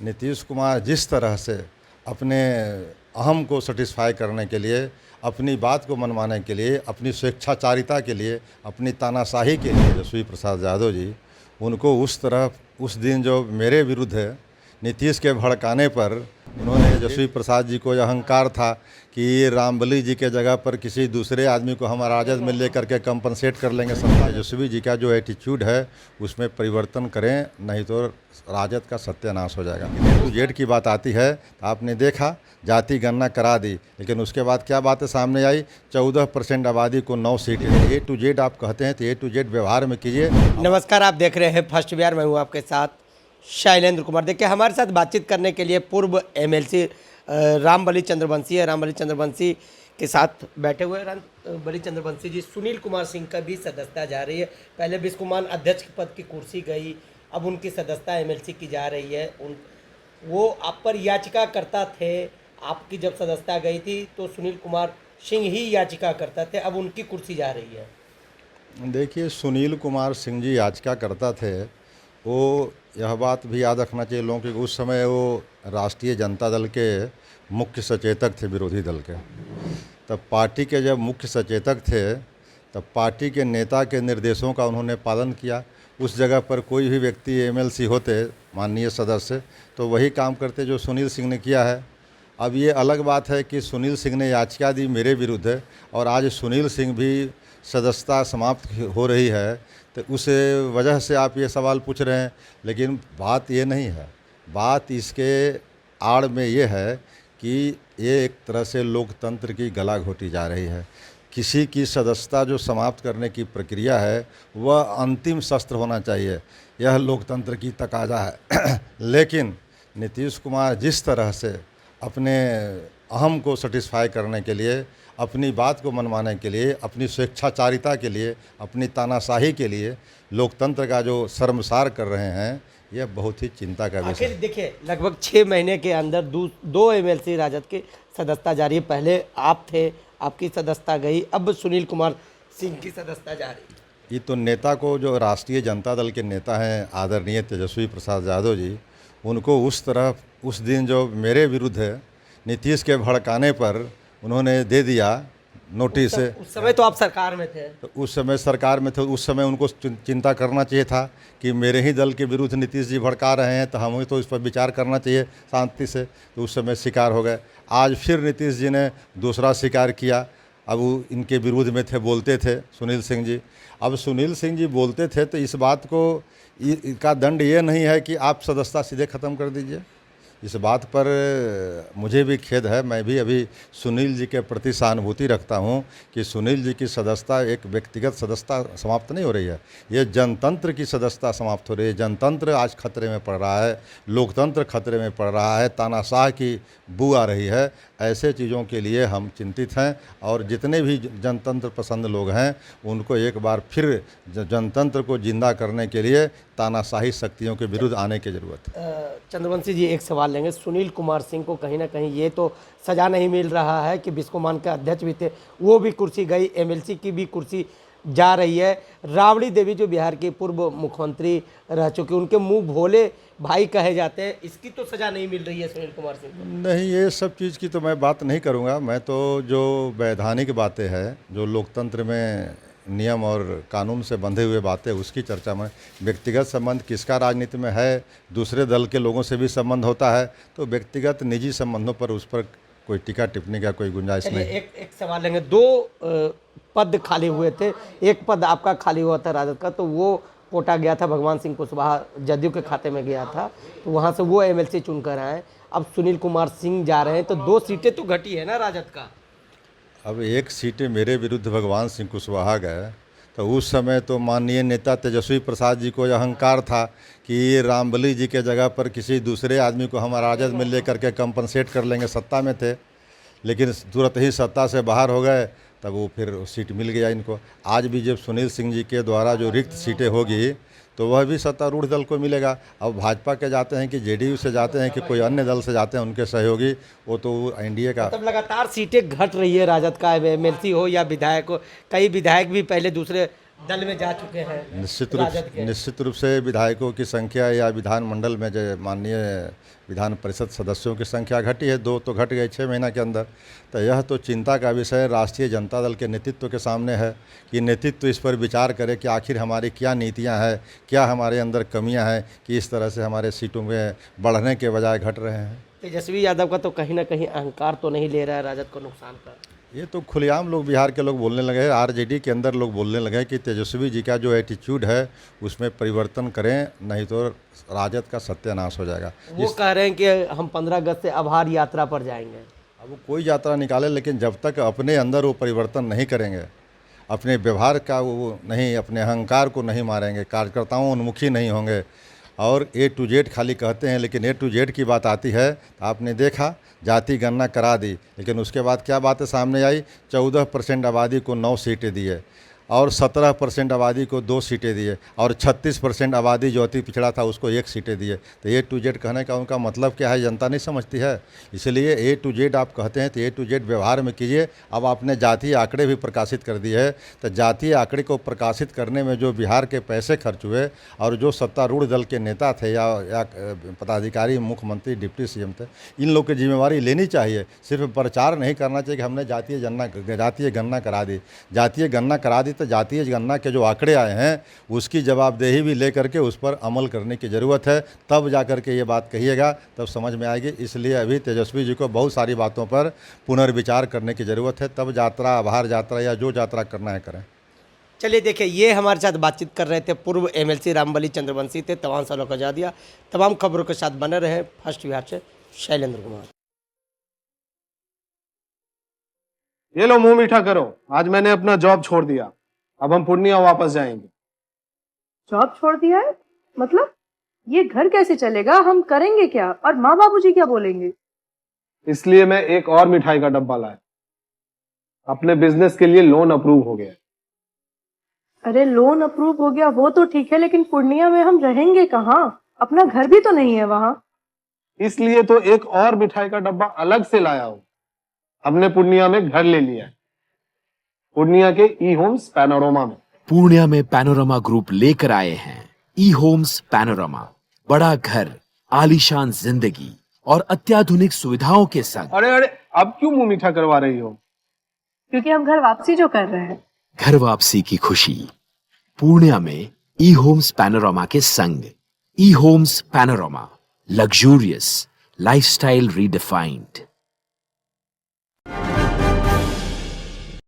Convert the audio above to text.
नीतीश कुमार जिस तरह से अपने अहम को सेटिस्फाई करने के लिए, अपनी बात को मनवाने के लिए, अपनी स्वेच्छाचारिता के लिए, अपनी तानाशाही के लिए तेजस्वी प्रसाद यादव जी उनको उस तरह उस दिन जो मेरे विरुद्ध नीतीश के भड़काने पर उन्होंने तेजस्वी प्रसाद जी को अहंकार था कि रामबली जी के जगह पर किसी दूसरे आदमी को हम राजद में लेकर के कंपनसेट कर लेंगे। तेजस्वी जी का जो एटीट्यूड है उसमें परिवर्तन करें, नहीं तो राजद का सत्यानाश हो जाएगा। टू जेड की बात आती है तो आपने देखा जाति गणना करा दी, लेकिन उसके बाद क्या बातें सामने आई, 14% आबादी को 9 सीटें। ए टू जेड आप कहते हैं तो ए टू जेड व्यवहार में कीजिए। नमस्कार, आप देख रहे हैं फर्स्ट बिहार। मैं हूं आपके साथ शैलेंद्र कुमार। देखिए, हमारे साथ बातचीत करने के लिए पूर्व एमएलसी रामबली चंद्रवंशी है। रामबली चंद्रवंशी के साथ बैठे हुए रामबली चंद्रवंशी जी, सुनील कुमार सिंह का भी सदस्यता जा रही है। पहले बिस्कुमान अध्यक्ष पद की कुर्सी गई, अब उनकी सदस्यता एमएलसी की जा रही है। वो आप पर याचिका करता थे, आपकी जब सदस्यता गई थी तो सुनील कुमार सिंह ही याचिका करता थे, अब उनकी कुर्सी जा रही है। देखिए, सुनील कुमार सिंह जी याचिका करता थे, वो यह बात भी याद रखना चाहिए लोगों की, उस समय वो राष्ट्रीय जनता दल के मुख्य सचेतक थे, विरोधी दल के। तब पार्टी के जब मुख्य सचेतक थे तब पार्टी के नेता के निर्देशों का उन्होंने पालन किया। उस जगह पर कोई भी व्यक्ति एमएलसी होते, माननीय सदस्य, तो वही काम करते जो सुनील सिंह ने किया है। अब ये अलग बात है कि सुनील सिंह ने याचिका दी मेरे विरुद्ध और आज सुनील सिंह भी सदस्यता समाप्त हो रही है, तो उस वजह से आप ये सवाल पूछ रहे हैं। लेकिन बात ये नहीं है, बात इसके आड़ में ये है कि ये एक तरह से लोकतंत्र की गला घोटी जा रही है। किसी की सदस्यता जो समाप्त करने की प्रक्रिया है वह अंतिम शस्त्र होना चाहिए, यह लोकतंत्र की तकाजा है। लेकिन नीतीश कुमार जिस तरह से अपने अहम को सेटिस्फाई करने के लिए, अपनी बात को मनवाने के लिए, अपनी स्वेच्छाचारिता के लिए, अपनी तानाशाही के लिए लोकतंत्र का जो शर्मसार कर रहे हैं, यह बहुत ही चिंता का विषय है। देखिए, लगभग 6 महीने के अंदर दो एमएलसी राजद की सदस्यता जा रही है। पहले आप थे, आपकी सदस्यता गई, अब सुनील कुमार सिंह की सदस्यता जा रही है। ये तो नेता को, जो राष्ट्रीय जनता दल के नेता हैं आदरणीय तेजस्वी प्रसाद यादव जी, उनको उस तरह उस दिन जो मेरे विरुद्ध नीतीश के भड़काने पर उन्होंने दे दिया नोटिस। उस समय तो आप सरकार में थे। तो उस समय सरकार में थे, उस समय उनको चिंता करना चाहिए था कि मेरे ही दल के विरुद्ध नीतीश जी भड़का रहे हैं, तो हमें तो इस पर विचार करना चाहिए शांति से। तो उस समय शिकार हो गए। आज फिर नीतीश जी ने दूसरा शिकार किया। अब वो इनके विरुद्ध में थे, बोलते थे सुनील सिंह जी। अब सुनील सिंह जी बोलते थे तो इस बात को का दंड ये नहीं है कि आप सदस्यता सीधे ख़त्म कर दीजिए। इस बात पर मुझे भी खेद है। मैं भी अभी सुनील जी के प्रति सहानुभूति रखता हूं कि सुनील जी की सदस्यता एक व्यक्तिगत सदस्यता समाप्त नहीं हो रही है, ये जनतंत्र की सदस्यता समाप्त हो रही है। जनतंत्र आज खतरे में पड़ रहा है, लोकतंत्र खतरे में पड़ रहा है, तानाशाह की बू आ रही है। ऐसे चीज़ों के लिए हम चिंतित हैं और जितने भी जनतंत्र पसंद लोग हैं उनको एक बार फिर जनतंत्र को जिंदा करने के लिए तानाशाही शक्तियों के विरुद्ध आने की ज़रूरत है। चंद्रवंशी जी, एक सवाल लेंगे। सुनील कुमार सिंह को कहीं ना कहीं ये तो सज़ा नहीं मिल रहा है कि बिस्कुमान के अध्यक्ष भी थे, वो भी कुर्सी गई, एमएलसी की भी कुर्सी जा रही है। राबड़ी देवी जो बिहार के पूर्व मुख्यमंत्री रह चुके, उनके मुंह भोले भाई कहे जाते हैं, इसकी तो सज़ा नहीं मिल रही है सुनील कुमार सिंह को। नहीं, ये सब चीज़ की तो मैं बात नहीं करूँगा। मैं तो जो वैधानिक बातें हैं, जो लोकतंत्र में नियम और कानून से बंधे हुए बातें, उसकी चर्चा में। व्यक्तिगत संबंध किसका राजनीति में है, दूसरे दल के लोगों से भी संबंध होता है, तो व्यक्तिगत निजी संबंधों पर उस पर कोई टीका टिप्पणी का कोई गुंजाइश नहीं। एक सवाल लेंगे। 2 पद खाली हुए थे, एक पद आपका खाली हुआ था राजद का, तो वो कोटा गया था, भगवान सिंह कुशवाहा जदयू के खाते में गया था, तो वहाँ से वो एमएलसी चुनकर आए। अब सुनील कुमार सिंह जा रहे हैं, तो 2 सीटें तो घटी है ना राजद का। अब 1 सीटें मेरे विरुद्ध भगवान सिंह कुशवाहा गए, तो उस समय तो माननीय नेता तेजस्वी प्रसाद जी को अहंकार था कि रामबली जी के जगह पर किसी दूसरे आदमी को हम राजद में लेकर के कंपनसेट कर लेंगे। सत्ता में थे, लेकिन तुरंत ही सत्ता से बाहर हो गए, तब वो फिर सीट मिल गया इनको। आज भी जब सुनील सिंह जी के द्वारा जो रिक्त सीटें होगी तो वह भी सत्तारूढ़ दल को मिलेगा। अब भाजपा के जाते हैं कि जेडीयू से जाते हैं कि कोई अन्य दल से जाते हैं, उनके सहयोगी, वो तो एनडीए का। मतलब लगातार सीटें घट रही है राजद का, एमएलसी हो या विधायक हो। कई विधायक भी पहले दूसरे दल में जा चुके हैं राजद के। निश्चित रूप से विधायकों की संख्या या विधानमंडल में जो माननीय विधान परिषद सदस्यों की संख्या घटी है, 2 तो घट गए 6 महीना के अंदर। तो यह तो चिंता का विषय राष्ट्रीय जनता दल के नेतृत्व के सामने है कि नेतृत्व इस पर विचार करे कि आखिर हमारी क्या नीतियां हैं, क्या हमारे अंदर कमियां हैं कि इस तरह से हमारे सीटों में बढ़ने के बजाय घट रहे हैं। तेजस्वी यादव का तो कहीं ना कहीं अहंकार तो नहीं ले रहा है राजद को नुकसान कर? ये तो खुलेआम लोग बिहार के लोग बोलने लगे हैं, आरजेडी के अंदर लोग बोलने लगे हैं कि तेजस्वी जी का जो एटीट्यूड है उसमें परिवर्तन करें, नहीं तो राजद का सत्यानाश हो जाएगा। वो कह रहे हैं कि हम 15 अगस्त से आभार यात्रा पर जाएंगे। अब वो कोई यात्रा निकाले, लेकिन जब तक अपने अंदर वो परिवर्तन नहीं करेंगे, अपने व्यवहार का वो नहीं, अपने अहंकार को नहीं मारेंगे, कार्यकर्ताओं उन्मुखी नहीं होंगे और A to Z खाली कहते हैं, लेकिन A to Z की बात आती है तो आपने देखा जाति गणना करा दी, लेकिन उसके बाद क्या बातें सामने आई, 14% आबादी को 9 सीटें दिए और 17% आबादी को 2 सीटें दिए और 36% आबादी जो अति पिछड़ा था उसको 1 सीटें दिए। तो A to Z कहने का उनका मतलब क्या है, जनता नहीं समझती है। इसलिए A to Z आप कहते हैं तो A to Z व्यवहार में कीजिए। अब आपने जातीय आंकड़े भी प्रकाशित कर दिए है, तो जातीय आंकड़े को प्रकाशित करने में जो बिहार के पैसे खर्च हुए और जो सत्तारूढ़ दल के नेता थे या पदाधिकारी, मुख्यमंत्री, डिप्टी CM थे, इन लोग की जिम्मेवारी लेनी चाहिए। सिर्फ प्रचार नहीं करना चाहिए कि हमने जातीय गणना करा दी। जातीय गणना करा दी तो जातीय गणना के जो आंकड़े आए हैं उसकी जवाबदेही भी लेकर के उस पर अमल करने की ज़रूरत है, तब जा कर के ये बात कहिएगा, तब समझ में आएगी। इसलिए अभी तेजस्वी जी को बहुत सारी बातों पर पुनर्विचार करने की ज़रूरत है, तब यात्रा, आभार यात्रा या जो यात्रा करना है करें। चलिए देखिए, ये हमारे साथ बातचीत कर रहे थे पूर्व MLC रामबली चंद्रवंशी थे। तमाम सवालों का जवाब दिया। तमाम खबरों के साथ बने रहे फर्स्ट बिहार से शैलेंद्र कुमार। ये लो मुंह मीठा करो, आज मैंने अपना जॉब छोड़ दिया, अब हम पूर्णिया वापस जाएंगे। जॉब छोड़ दिया है? मतलब ये घर कैसे चलेगा? हम करेंगे क्या? और माँ बाबूजी क्या बोलेंगे? इसलिए मैं एक और मिठाई का डब्बा लाया। अपने बिजनेस के लिए लोन अप्रूव हो गया। अरे लोन अप्रूव हो गया वो तो ठीक है, लेकिन पूर्णिया में हम रहेंगे कहाँ? अपना घर भी तो नहीं है वहाँ। इसलिए तो एक और मिठाई का डब्बा अलग से लाया हूँ। हमने पूर्णिया में घर ले लिया है, पूर्णिया के E-Homes पैनोरमा में। पूर्णिया में पैनोरमा ग्रुप लेकर आए हैं E-Homes पैनोरमा। बड़ा घर, आलीशान जिंदगी और अत्याधुनिक सुविधाओं के संग। अरे अरे, अब क्यों मुंह मीठा करवा रही हो? क्योंकि हम घर वापसी जो कर रहे हैं। घर वापसी की खुशी पूर्णिया में E-Homes पैनोरमा के संग। E-Homes panorama, luxurious lifestyle redefined.